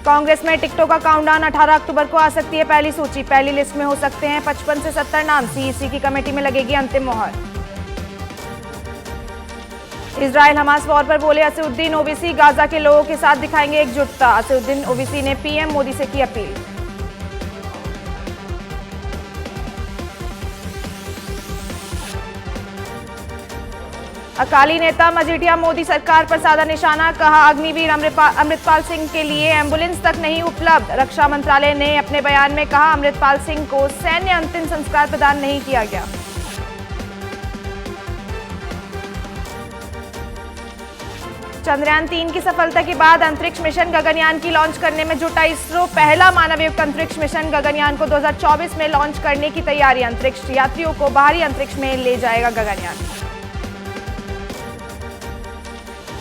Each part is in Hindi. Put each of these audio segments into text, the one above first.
कांग्रेस में टिकटों का काउंटडाउन 18 अक्टूबर को आ सकती है पहली सूची। पहली लिस्ट में हो सकते हैं 55 से 70 नाम। सीईसी की कमेटी में लगेगी अंतिम मोहर। इजराइल हमास वॉर पर बोले असदुद्दीन ओवैसी, गाजा के लोगों के साथ दिखाएंगे एकजुटता। असदुद्दीन ओवैसी ने पीएम मोदी से की अपील। अकाली नेता मजीठिया मोदी सरकार पर साधा निशाना, कहा अग्निवीर अमृतपाल सिंह के लिए एम्बुलेंस तक नहीं उपलब्ध। रक्षा मंत्रालय ने अपने बयान में कहा अमृतपाल सिंह को सैन्य अंतिम संस्कार प्रदान नहीं किया गया। चंद्रयान 3 की सफलता के बाद अंतरिक्ष मिशन गगनयान की लॉन्च करने में जुटा इसरो। पहला मानवयुक्त अंतरिक्ष मिशन गगनयान को 2024 में लॉन्च करने की तैयारी। अंतरिक्ष यात्रियों को बाहरी अंतरिक्ष में ले जाएगा गगनयान।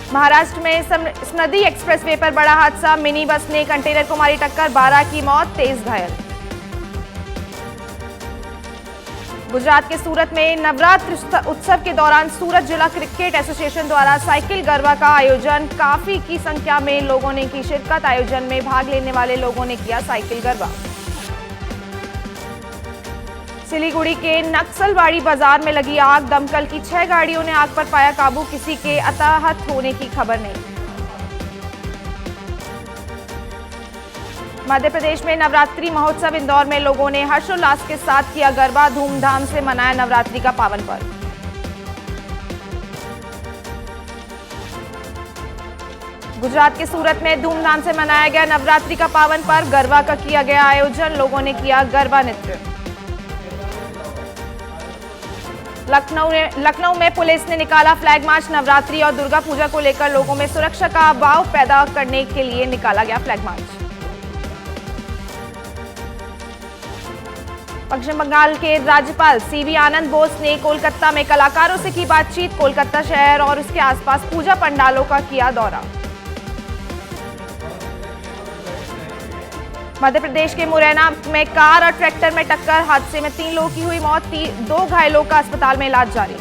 महाराष्ट्र में समृद्धि एक्सप्रेसवे पर बड़ा हादसा, मिनी बस ने कंटेनर को मारी टक्कर, 12 की मौत, 23 घायल। गुजरात के सूरत में नवरात्र उत्सव के दौरान सूरत जिला क्रिकेट एसोसिएशन द्वारा साइकिल गरबा का आयोजन। काफी की संख्या में लोगों ने की शिरकत। आयोजन में भाग लेने वाले लोगों ने किया साइकिल गरबा। सिलीगुड़ी के नक्सलवाड़ी बाजार में लगी आग, दमकल की 6 गाड़ियों ने आग पर पाया काबू। किसी के हताहत होने की खबर नहीं। मध्य प्रदेश में नवरात्रि महोत्सव, इंदौर में लोगों ने हर्षोल्लास के साथ किया गरबा। धूमधाम से मनाया नवरात्रि का पावन पर्व। गुजरात के सूरत में धूमधाम से मनाया गया नवरात्रि का पावन पर्व। गरबा का किया गया आयोजन, लोगों ने किया गरबा नृत्य। लखनऊ में पुलिस ने निकाला फ्लैग मार्च। नवरात्रि और दुर्गा पूजा को लेकर लोगों में सुरक्षा का भाव पैदा करने के लिए निकाला गया फ्लैग मार्च। पश्चिम बंगाल के राज्यपाल सीवी आनंद बोस ने कोलकाता में कलाकारों से की बातचीत। कोलकाता शहर और उसके आसपास पूजा पंडालों का किया दौरा। मध्य प्रदेश के मुरैना में कार और ट्रैक्टर में टक्कर, हादसे में 3 लोगों की हुई मौत, 2 घायलों का अस्पताल में इलाज जारी।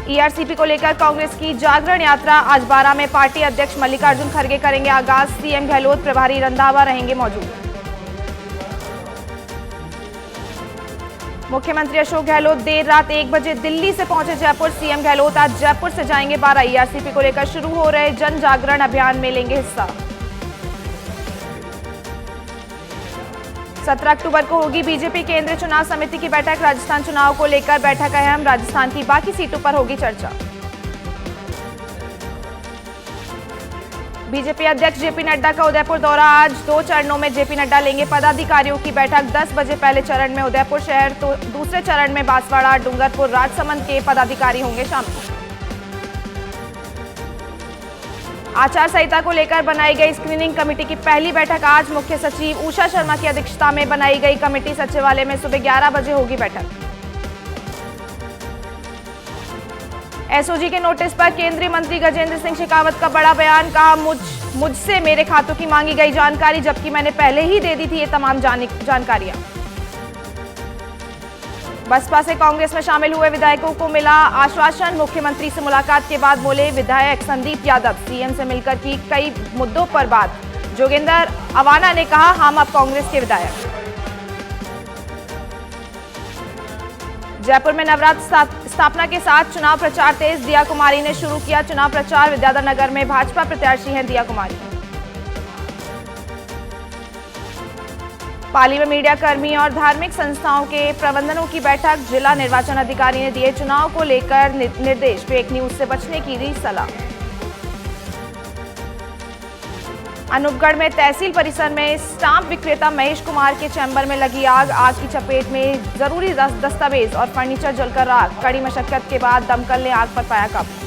ईआरसीपी को लेकर कांग्रेस की जागरण यात्रा। आज बारा में पार्टी अध्यक्ष मल्लिकार्जुन खड़गे करेंगे आगाज। सीएम गहलोत, प्रभारी रंधावा रहेंगे मौजूद। मुख्यमंत्री अशोक गहलोत देर रात 1 बजे दिल्ली से पहुंचे जयपुर। सीएम गहलोत आज जयपुर से जाएंगे बारा। ईआरसीपी को लेकर शुरू हो रहे जन जागरण अभियान में लेंगे हिस्सा। 17 अक्टूबर को होगी बीजेपी केंद्रीय चुनाव समिति की बैठक। राजस्थान चुनाव को लेकर बैठक अहम, राजस्थान की बाकी सीटों पर होगी चर्चा। बीजेपी अध्यक्ष जेपी नड्डा का उदयपुर दौरा। आज 2 चरणों में जेपी नड्डा लेंगे पदाधिकारियों की बैठक। 10 बजे पहले चरण में उदयपुर शहर, तो दूसरे चरण में बांसवाड़ा, डूंगरपुर, राजसमंद के पदाधिकारी होंगे शामिल। आचार संहिता को लेकर बनाई गई स्क्रीनिंग कमेटी की पहली बैठक आज। मुख्य सचिव उषा शर्मा की अध्यक्षता में बनाई गई कमेटी सचिवालय में सुबह 11 बजे होगी बैठक। एसओजी के नोटिस पर केंद्रीय मंत्री गजेंद्र सिंह शेखावत का बड़ा बयान, कहा मुझसे मेरे खातों की मांगी गई जानकारी, जबकि मैंने पहले ही दे दी थी ये तमाम जानकारियां। बसपा से कांग्रेस में शामिल हुए विधायकों को मिला आश्वासन। मुख्यमंत्री से मुलाकात के बाद बोले विधायक संदीप यादव, सीएम से मिलकर की कई मुद्दों पर बात। जोगेंद्र अवाना ने कहा हम अब कांग्रेस के विधायक। जयपुर में नवरात्र स्थापना के साथ चुनाव प्रचार तेज। दिया कुमारी ने शुरू किया चुनाव प्रचार। विद्याधर नगर में भाजपा प्रत्याशी हैं दिया कुमारी। पाली में मीडिया कर्मी और धार्मिक संस्थाओं के प्रबंधनों की बैठक। जिला निर्वाचन अधिकारी ने दिए चुनाव को लेकर निर्देश। फेक न्यूज से बचने की दी सलाह। अनूपगढ़ में तहसील परिसर में स्टाम्प विक्रेता महेश कुमार के चैम्बर में लगी आग। आग की चपेट में जरूरी दस्तावेज और फर्नीचर जलकर राख। कड़ी मशक्कत के बाद दमकल ने आग पर पाया काबू।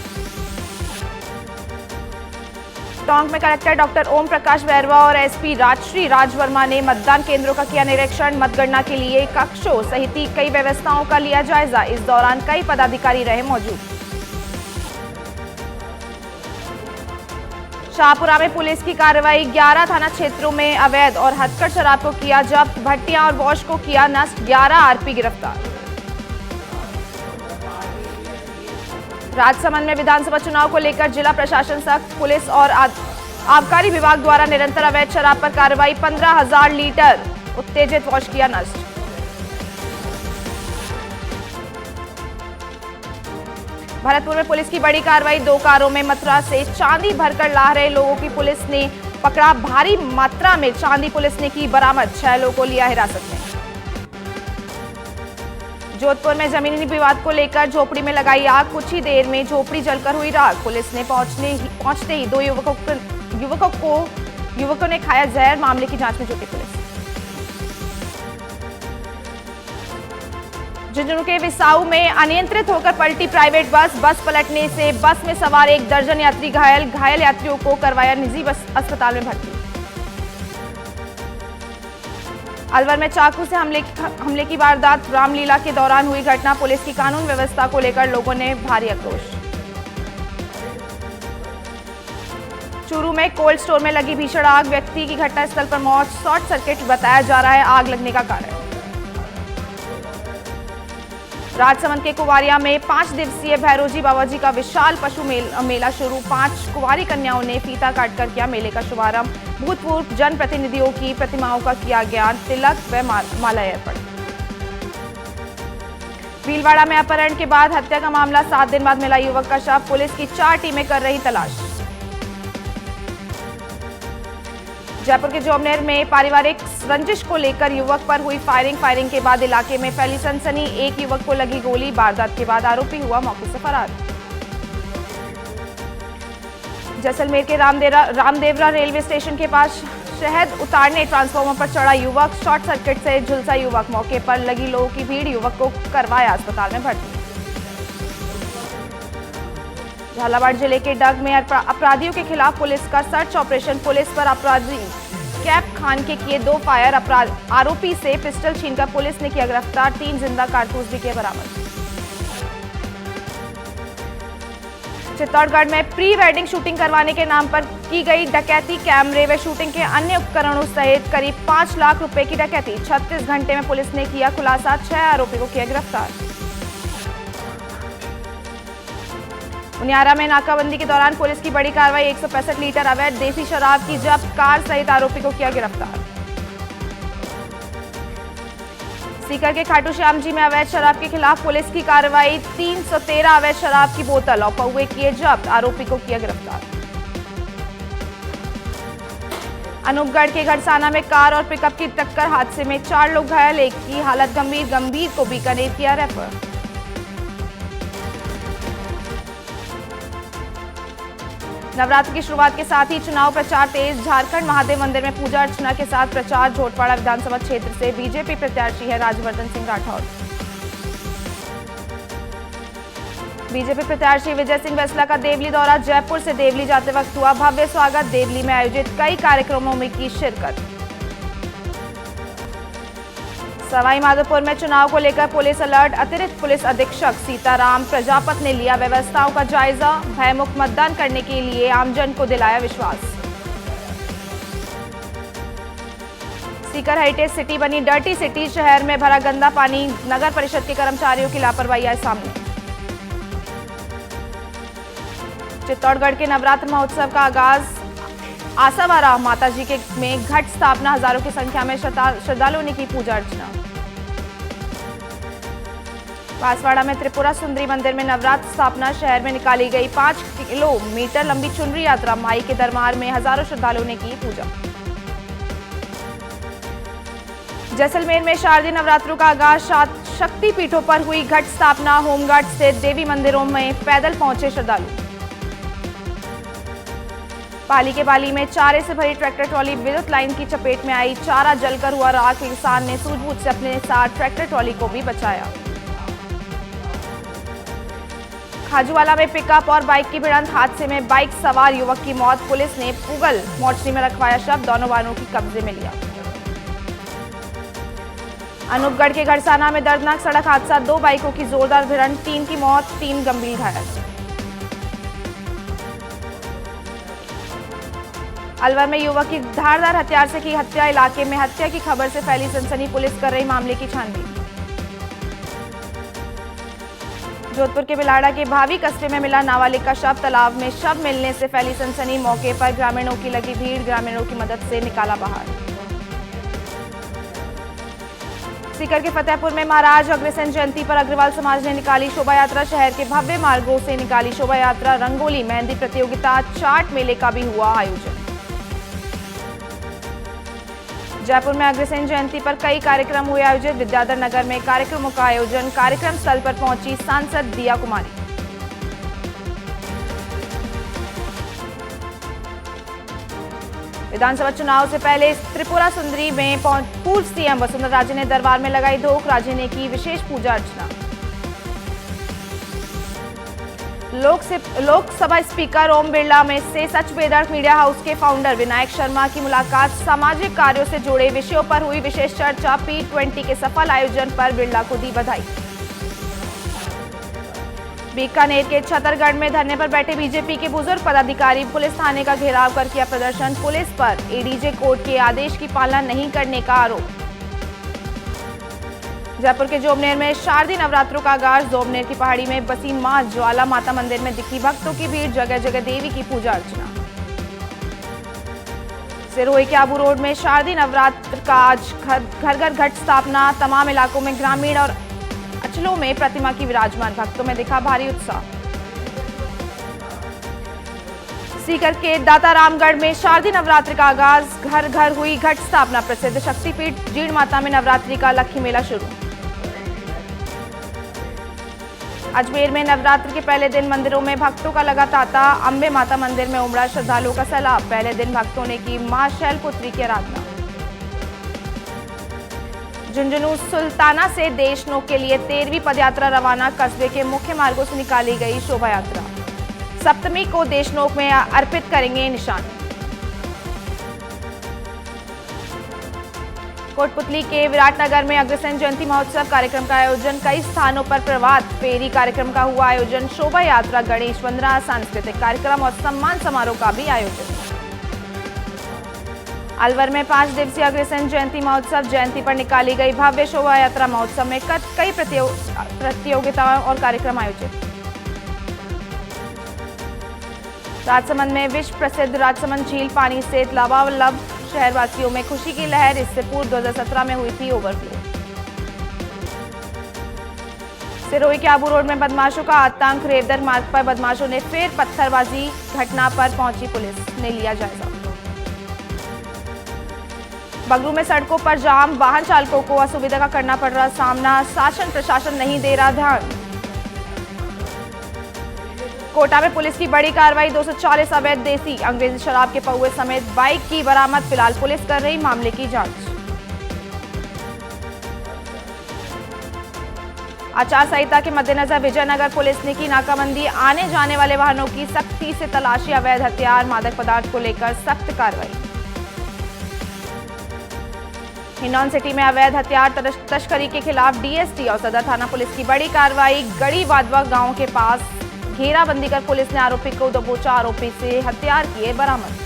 टोंक में कलेक्टर डॉक्टर ओम प्रकाश बैरवा और एसपी राजश्री राज वर्मा ने मतदान केंद्रों का किया निरीक्षण। मतगणना के लिए कक्षों सहित कई व्यवस्थाओं का लिया जायजा। इस दौरान कई पदाधिकारी रहे मौजूद। शाहपुरा में पुलिस की कार्रवाई। 11 थाना क्षेत्रों में अवैध और हथकढ़ शराब को किया जब्त। भट्टियां और वॉश को किया नष्ट। 11 आरोपी गिरफ्तार। राजसमंद में विधानसभा चुनाव को लेकर जिला प्रशासन सख्त, पुलिस और आबकारी विभाग द्वारा निरंतर अवैध शराब पर कार्रवाई, 15,000 लीटर उत्तेजित वॉश किया नष्ट। भरतपुर में पुलिस की बड़ी कार्रवाई, 2 कारों में मथुरा से चांदी भरकर ला रहे लोगों की पुलिस ने पकड़ा, भारी मात्रा में चांदी पुलिस ने की बरामद, 6 लोगों को लिया हिरासत में। जोधपुर में जमीनी विवाद को लेकर झोपड़ी में लगाई आग, कुछ ही देर में झोपड़ी जलकर हुई राख, पुलिस ने पहुंचते ही 2 युवकों ने खाया जहर, मामले की जांच में जुटी पुलिस। झुंझुनू के विसाऊ में अनियंत्रित होकर पलटी प्राइवेट बस पलटने से बस में सवार 1 दर्जन यात्री घायल यात्रियों को करवाया निजी अस्पताल में भर्ती। अलवर में चाकू से हमले की वारदात, रामलीला के दौरान हुई घटना, पुलिस की कानून व्यवस्था को लेकर लोगों ने भारी आक्रोश। चूरू में कोल्ड स्टोर में लगी भीषण आग, व्यक्ति की घटनास्थल पर मौत, शॉर्ट सर्किट बताया जा रहा है आग लगने का कारण। राजसमंद के कुवारिया में 5 दिवसीय भैरोजी बाबाजी का विशाल पशु मेला शुरू, 5 कुंवारी कन्याओं ने फीता काटकर किया मेले का शुभारंभ, भूतपूर्व जनप्रतिनिधियों की प्रतिमाओं का किया ज्ञान, तिलक व माला अर्पण। भीलवाड़ा में अपहरण के बाद हत्या का मामला, 7 दिन बाद मिला युवक का शव, पुलिस की 4 टीमें कर रही तलाश। जयपुर के जोबनेर में पारिवारिक रंजिश को लेकर युवक पर हुई फायरिंग के बाद इलाके में फैली सनसनी, एक युवक को लगी गोली, वारदात के बाद आरोपी हुआ मौके से फरार। जैसलमेर के रामदेवरा रेलवे स्टेशन के पास शहद उतारने ट्रांसफार्मर पर चढ़ा युवक, शॉर्ट सर्किट से झुलसा युवक, मौके पर लगी लोगों की भीड़, युवक को करवाया अस्पताल में भर्ती। झालावाड़ जिले के डग में अपराधियों के खिलाफ पुलिस का सर्च ऑपरेशन, पुलिस पर अपराधी कैप खान के किए 2 फायर, आरोपी से पिस्टल छीनकर पुलिस ने किया गिरफ्तार, 3 जिंदा कारतूस भी किए बरामद। चित्तौड़गढ़ में प्री वेडिंग शूटिंग करवाने के नाम पर की गई डकैती, कैमरे व शूटिंग के अन्य उपकरणों सहित करीब 5 लाख रुपए की डकैती, 36 घंटे में पुलिस ने किया खुलासा, 6 आरोपी को किया गिरफ्तार। उनियारा में नाकाबंदी के दौरान पुलिस की बड़ी कार्रवाई, 165 लीटर अवैध देसी शराब की जब्त, कार सहित आरोपी को किया गिरफ्तार। सीकर के खाटू श्याम जी में अवैध शराब के खिलाफ पुलिस की कार्रवाई, 313 अवैध शराब की बोतल और पौवे किए जब्त, आरोपी को किया गिरफ्तार। अनूपगढ़ के घड़साना में कार और पिकअप की टक्कर हादसे में 4 लोग घायल, एक की हालत गंभीर को बीकानेर किया रेफर। नवरात्र की शुरुआत के साथ ही चुनाव प्रचार तेज, झारखंड महादेव मंदिर में पूजा अर्चना के साथ प्रचार, झोटवाड़ा विधानसभा क्षेत्र से बीजेपी प्रत्याशी है राजवर्धन सिंह राठौर। बीजेपी प्रत्याशी विजय सिंह बैसला का देवली दौरा, जयपुर से देवली जाते वक्त हुआ भव्य स्वागत, देवली में आयोजित कई कार्यक्रमों में की शिरकत। सवाई माधोपुर में चुनाव को लेकर पुलिस अलर्ट, अतिरिक्त पुलिस अधीक्षक सीताराम प्रजापत ने लिया व्यवस्थाओं का जायजा, भयमुक्त मतदान करने के लिए आमजन को दिलाया विश्वास। सीकर हेरिटेज सिटी बनी डर्टी सिटी, शहर में भरा गंदा पानी, नगर परिषद के कर्मचारियों की लापरवाही आई सामने। चित्तौड़गढ़ के नवरात्र महोत्सव का आगाज, आसावारा माताजी के में घट स्थापना, हजारों की संख्या में श्रद्धालुओं ने की पूजा अर्चना। बांसवाड़ा में त्रिपुरा सुंदरी मंदिर में नवरात्र स्थापना, शहर में निकाली गई 5 किलोमीटर लंबी चुनरी यात्रा, माई के दरबार में हजारों श्रद्धालुओं ने की पूजा। जैसलमेर में शारदीय नवरात्रों का आगाज, शक्ति पीठों पर हुई घट स्थापना, होमगार्ड स्थित देवी मंदिरों में पैदल पहुंचे श्रद्धालु। पाली के बाली में चारे से भरी ट्रैक्टर ट्रॉली विद्युत लाइन की चपेट में आई, चारा जलकर हुआ राख, किसान ने सूझबूझ से अपने साथ ट्रैक्टर ट्रॉली को भी बचाया। खाजूवाला में पिकअप और बाइक की भिड़ंत, हादसे में बाइक सवार युवक की मौत, पुलिस ने पुगल मोर्चरी में रखवाया शव, दोनों वाहनों की कब्जे में लिया। अनूपगढ़ के घड़साना में दर्दनाक सड़क हादसा, 2 बाइकों की जोरदार भिड़ंत, 3 की मौत, 3 गंभीर घायल। अलवर में युवक की धारदार हथियार से की हत्या, इलाके में हत्या की खबर से फैली सनसनी, पुलिस कर रही मामले की छानबीन। जोधपुर के बिलाड़ा के भावी कस्बे में मिला नाबालिग का शव। तालाब में शव मिलने से फैली सनसनी। मौके पर ग्रामीणों की लगी भीड़, ग्रामीणों की मदद से निकाला बाहर। सीकर के फतेहपुर में महाराज अग्रसेन जयंती पर अग्रवाल समाज ने निकाली शोभा यात्रा। शहर के भव्य मार्गों से निकाली शोभा यात्रा। रंगोली, मेहंदी प्रतियोगिता, चाट मेले का भी हुआ आयोजन। जयपुर में अग्रसेन जयंती पर कई कार्यक्रम हुए आयोजित। विद्याधर नगर में कार्यक्रमों का आयोजन। कार्यक्रम स्थल पर पहुंची सांसद दिया कुमारी। विधानसभा चुनाव से पहले त्रिपुरा सुंदरी में पूर्व सीएम वसुंधरा राजे ने दरबार में लगाई धोख। राजे ने की विशेष पूजा अर्चना। लोकसभा स्पीकर ओम बिरला में से सच बेदर्द मीडिया हाउस के फाउंडर विनायक शर्मा की मुलाकात। सामाजिक कार्यों से जुड़े विषयों पर हुई विशेष चर्चा। P20 के सफल आयोजन पर बिरला को दी बधाई। बीकानेर के छतरगढ़ में धरने पर बैठे बीजेपी के बुजुर्ग पदाधिकारी पुलिस थाने का घेराव कर किया प्रदर्शन। पुलिस पर एडीजे कोर्ट के आदेश की पालना नहीं करने का आरोप। जयपुर के जोबनेर में शारदीय नवरात्रों का आगाज। जोबनेर की पहाड़ी में बसी मां ज्वाला माता मंदिर में दिखी भक्तों की भीड़। जगह जगह देवी की पूजा अर्चना। सिरोही के आबू रोड में शारदीय नवरात्र का आज घर घर घट स्थापना। तमाम इलाकों में ग्रामीण और अंचलों में प्रतिमा की विराजमान। भक्तों में दिखा भारी उत्साह। सीकर के दातारामगढ़ में शारदीय नवरात्रि का आगाज। घर घर हुई घट स्थापना। प्रसिद्ध शक्तिपीठ जीण माता में नवरात्रि का लक्खी मेला शुरू। अजमेर में नवरात्र के पहले दिन मंदिरों में भक्तों का लगा तांता। अंबे माता मंदिर में उमड़ा श्रद्धालुओं का सैलाब। पहले दिन भक्तों ने की मां शैलपुत्री की आराधना। झुंझुनू सुल्ताना से देशनोक के लिए 13वीं पदयात्रा रवाना। कस्बे के मुख्य मार्गों से निकाली गई शोभा यात्रा। सप्तमी को देशनोक में अर्पित करेंगे निशान। कोटपुतली के विराटनगर में अग्रसेन जयंती महोत्सव कार्यक्रम का आयोजन। कई स्थानों पर प्रभात फेरी कार्यक्रम का हुआ आयोजन। शोभा यात्रा, गणेश वंदना, सांस्कृतिक कार्यक्रम और सम्मान समारोह का भी आयोजन। अलवर में 5 दिवसीय अग्रसेन जयंती महोत्सव। जयंती पर निकाली गई भव्य शोभा यात्रा। महोत्सव में कई प्रतियोगिताएं और कार्यक्रम आयोजित। राजसमंद में विश्व प्रसिद्ध राजसमंद झील पानी से लबालब। शहरवासियों में खुशी की लहर। इससे पूर्व 2017 में हुई थी ओवरफ्लो। सिरोही के आबू रोड में बदमाशों का आतंक। रेवदर मार्ग पर बदमाशों ने फिर पत्थरबाजी। घटना पर पहुंची पुलिस ने लिया जायजा। बगरू में सड़कों पर जाम। वाहन चालकों को असुविधा का करना पड़ रहा सामना। शासन प्रशासन नहीं दे रहा ध्यान। कोटा में पुलिस की बड़ी कार्रवाई। 240 अवैध देसी अंग्रेजी शराब के पौवे समेत बाइक की बरामद। फिलहाल पुलिस कर रही मामले की जांच। आचार संहिता के मद्देनजर विजयनगर पुलिस ने की नाकाबंदी। आने जाने वाले वाहनों की सख्ती से तलाशी। अवैध हथियार, मादक पदार्थ को लेकर सख्त कार्रवाई। हिंडौन सिटी में अवैध हथियार तस्करी के खिलाफ डीएसटी और सदर थाना पुलिस की बड़ी कार्रवाई। गड़ी वादवा गांव के पास घेराबंदी कर पुलिस ने आरोपी को दबोचा। आरोपी से हथियार किए बरामद।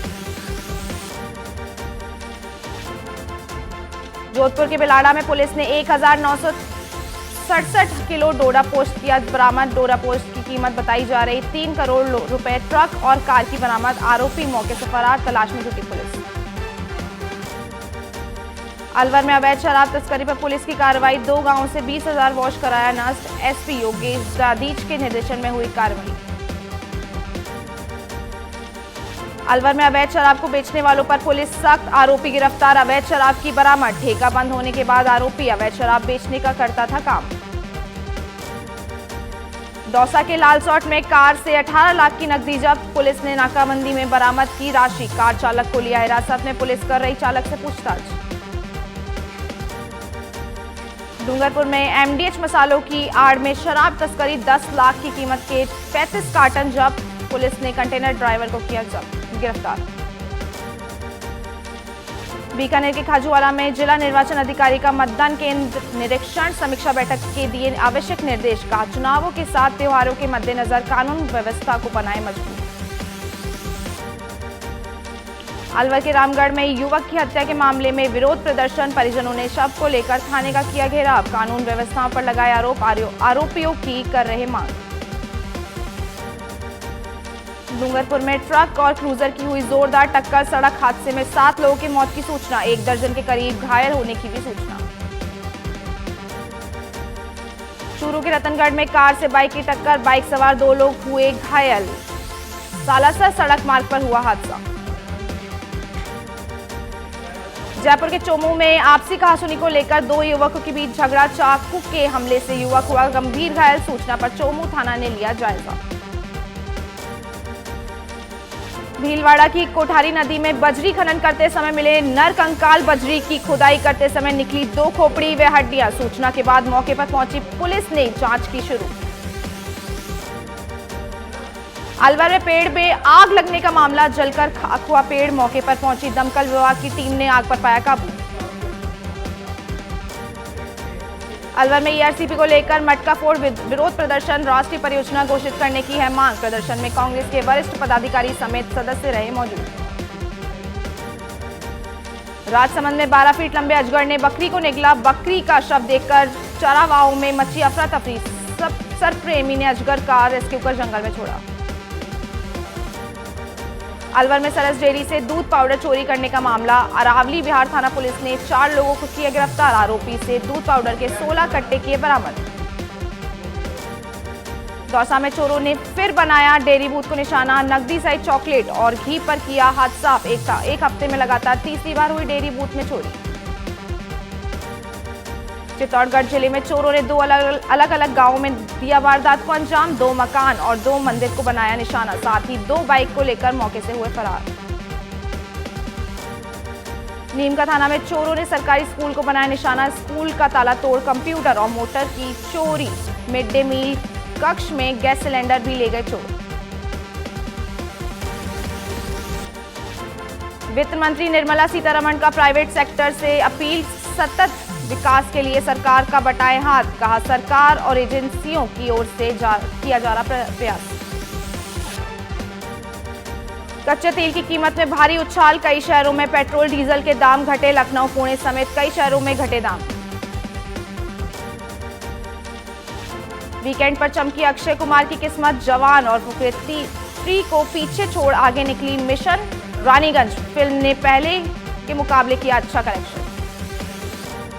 जोधपुर के बिलाड़ा में पुलिस ने 1967 किलो डोडा पोस्ट किया बरामद। डोडा पोस्ट की कीमत बताई जा रही 3 करोड़ रुपए। ट्रक और कार की बरामद। आरोपी मौके से फरार। तलाश में जुटी पुलिस। अलवर में अवैध शराब तस्करी पर पुलिस की कार्रवाई। 2 गांवों से 20,000 वॉश कराया नष्ट। एसपी योगेश दादीज के निर्देशन में हुई कार्रवाई। अलवर में अवैध शराब को बेचने वालों पर पुलिस सख्त। आरोपी गिरफ्तार। अवैध शराब की बरामद। ठेका बंद होने के बाद आरोपी अवैध शराब बेचने का करता था काम। दौसा के लालसौट में कार से 18 लाख की नकदी जब्त। पुलिस ने नाकाबंदी में बरामद की राशि। कार चालक को लिया हिरासत में। पुलिस कर रही चालक से पूछताछ। डूंगरपुर में एमडीएच मसालों की आड़ में शराब तस्करी। 10 लाख की कीमत के 35 कार्टन जब्त। पुलिस ने कंटेनर ड्राइवर को किया गिरफ्तार। बीकानेर के खाजूवाला में जिला निर्वाचन अधिकारी का मतदान केंद्र निरीक्षण। समीक्षा बैठक के दिए आवश्यक निर्देश। कहा चुनावों के साथ त्योहारों के मद्देनजर कानून व्यवस्था को बनाए मजबूत। अलवर के रामगढ़ में युवक की हत्या के मामले में विरोध प्रदर्शन। परिजनों ने शव को लेकर थाने का किया घेराव। कानून व्यवस्था पर लगाए आरोप। आरोपियों की कर रहे मांग। डूंगरपुर में ट्रक और क्रूजर की हुई जोरदार टक्कर, सड़क हादसे में 7 लोगों की मौत की सूचना, 1 दर्जन के करीब घायल होने की भी सूचना। चूरू के रतनगढ़ में कार से बाइक की टक्कर, बाइक सवार 2 लोग हुए घायल, सालासर सड़क मार्ग पर हुआ हादसा। जयपुर के चोमू में आपसी कहासुनी को लेकर 2 युवकों के बीच झगड़ा, चाकू के हमले से युवक हुआ गंभीर घायल, सूचना पर चोमू थाना ने लिया जायजा। भीलवाड़ा की कोठारी नदी में बजरी खनन करते समय मिले नर कंकाल, बजरी की खुदाई करते समय निकली 2 खोपड़ी व हड्डियां, सूचना के बाद मौके पर पहुंची पुलिस ने जांच की शुरू। अलवर में पेड़ में आग लगने का मामला, जलकर खाक हुआ पेड़, मौके पर पहुंची दमकल विभाग की टीम ने आग पर पाया काबू। अलवर में ईआरसीपी को लेकर मटका फोड़ विरोध प्रदर्शन, राष्ट्रीय परियोजना घोषित करने की है मांग, प्रदर्शन में कांग्रेस के वरिष्ठ पदाधिकारी समेत सदस्य रहे मौजूद। राजसमंद में 12 फीट लंबे अजगर ने बकरी को निगला, बकरी का शव देखकर चरावाओं में मची अफरा तफरी, सरप्रेमी ने अजगर का रेस्क्यू कर जंगल में छोड़ा। अलवर में सरस डेयरी से दूध पाउडर चोरी करने का मामला, अरावली बिहार थाना पुलिस ने 4 लोगों को किया गिरफ्तार, आरोपी से दूध पाउडर के 16 कट्टे किए बरामद। दौसा में चोरों ने फिर बनाया डेयरी बूथ को निशाना, नकदी सहित चॉकलेट और घी पर किया हाथ साफ, एक हफ्ते में लगातार तीसरी बार हुई डेयरी बूथ में चोरी। चित्तौड़गढ़ जिले में चोरों ने 2 अलग अलग गांवों में दिया वारदात को अंजाम, 2 मकान और 2 मंदिर को बनाया निशाना, साथ ही 2 बाइक को लेकर मौके से हुए फरार। नीमका थाना में चोरों ने सरकारी स्कूल को बनाया निशाना, स्कूल का ताला तोड़ कंप्यूटर और मोटर की चोरी, मिड डे मील कक्ष में गैस सिलेंडर भी ले गए चोर। वित्त मंत्री निर्मला सीतारमण का प्राइवेट सेक्टर से अपील, सतत विकास के लिए सरकार का बटाए हाथ, कहा सरकार और एजेंसियों की ओर से किया जा रहा प्रयास। कच्चे तेल की कीमत में भारी उछाल, कई शहरों में पेट्रोल डीजल के दाम घटे, लखनऊ पुणे समेत कई शहरों में घटे दाम। वीकेंड पर चमकी अक्षय कुमार की किस्मत, जवान और पृथ्वी को पीछे छोड़ आगे निकली मिशन, रानीगंज फिल्म ने पहले के मुकाबले किया अच्छा कलेक्शन।